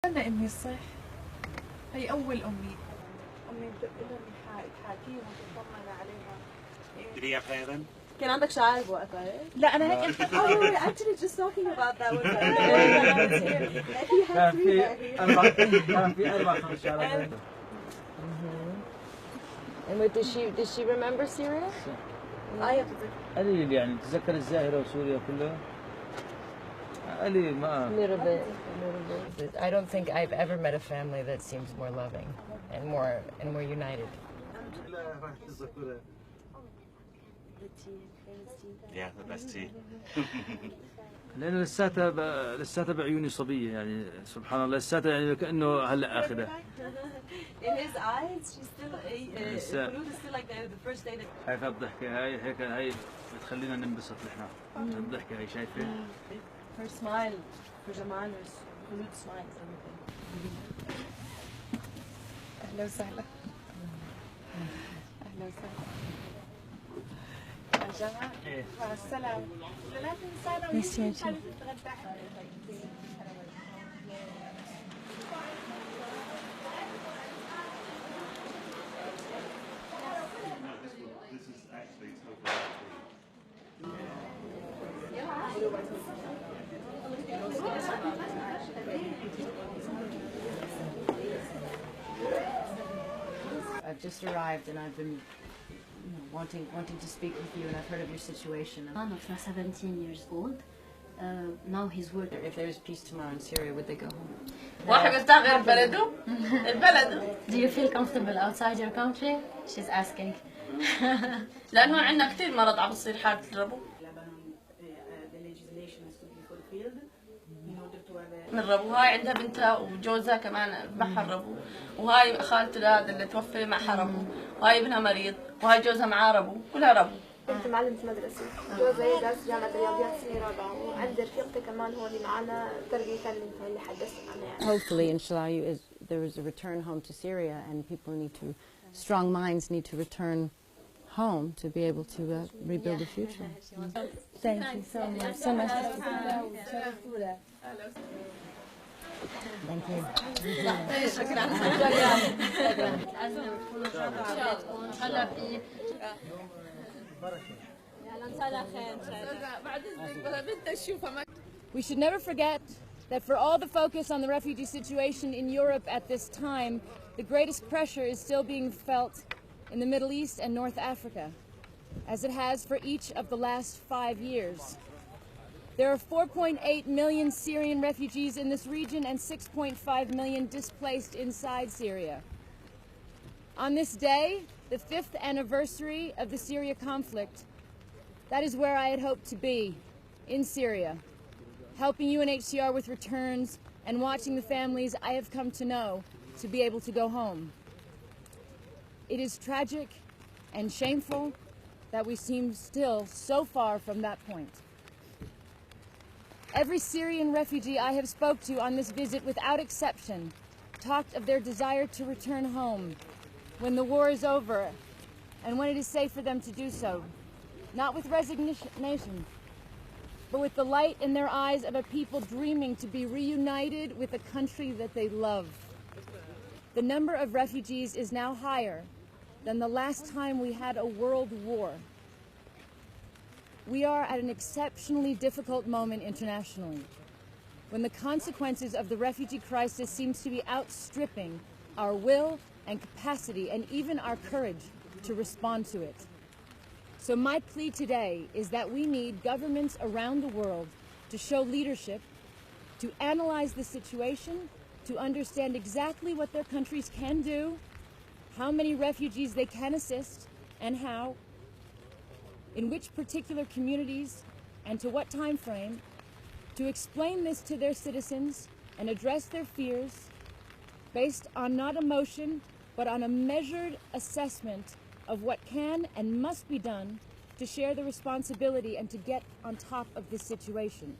أنا أمي صح. هي أول أمي. أمي بتقول تحاكيهم وتطمن عليها. Did he have hair then? كان عندك شعر بوقتها ايه؟ لا أنا هيك. Oh, we were actually just talking about that with her. He had three back here. كان في 4 شهور. And what did she remember Syria? قليل يعني تذكر الزاهرة وسوريا كلها. قليل ما. A little bit. I don't think I've ever met a family that seems more loving and more united. Yeah, the best tea. لأن لساتها بعيوني صبية يعني سبحان الله لساتها يعني كأنه هلا آخذها. In his eyes, she's still is still like the first day that. هيك الضحكة هاي بتخلينا ننبسط نحن. الضحكة هاي شايفة؟ Her smile, her جمال, her smile, everything. أهلا وسهلا. أهلا وسهلا. يا جماعة مع السلامة. لا تنسانا ونجي نتغدى. This is actually totally. I've just arrived and I've been wanting to speak with you, and I've heard of your situation. Son of 17 years old. Now he's working. If there was peace tomorrow in Syria, would they go home? Do you feel comfortable outside your country? She's asking. لأن هون عندنا كثير مرض عم بتصير حالة الربو. من ربو هاي عندها بنتها وجوزها كمان معها ربو، وهاي خالتها هذا اللي توفي معها ربو، وهاي ابنها مريض، وهاي جوزها معاه ربو، كلها ربو. كنت معلمة مدرسة، جوزي درس جامعة الرياضيات سنة رابعة، وعندي رفيقتي كمان هون معنا تربية فنية اللي حدثت عنها يعني. Hopefully, inshallah, there is a return home to Syria, and people need to, strong minds need to return home to be able to rebuild a future. Thank you so much. So much. Thank you. We should never forget that for all the focus on the refugee situation in Europe at this time, the greatest pressure is still being felt in the Middle East and North Africa, as it has for each of the last 5 years. There are 4.8 million Syrian refugees in this region and 6.5 million displaced inside Syria. On this day, the 5th anniversary of the Syria conflict, that is where I had hoped to be, in Syria, helping UNHCR with returns and watching the families I have come to know to be able to go home. It is tragic and shameful that we seem still so far from that point. Every Syrian refugee I have spoke to on this visit, without exception, talked of their desire to return home when the war is over and when it is safe for them to do so, not with resignation, but with the light in their eyes of a people dreaming to be reunited with a country that they love. The number of refugees is now higher than the last time we had a world war. We are at an exceptionally difficult moment internationally, when the consequences of the refugee crisis seems to be outstripping our will and capacity and even our courage to respond to it. So my plea today is that we need governments around the world to show leadership, to analyze the situation, to understand exactly what their countries can do, how many refugees they can assist, and how, in which particular communities, and to what time frame, to explain this to their citizens and address their fears based on not emotion, but on a measured assessment of what can and must be done to share the responsibility and to get on top of this situation.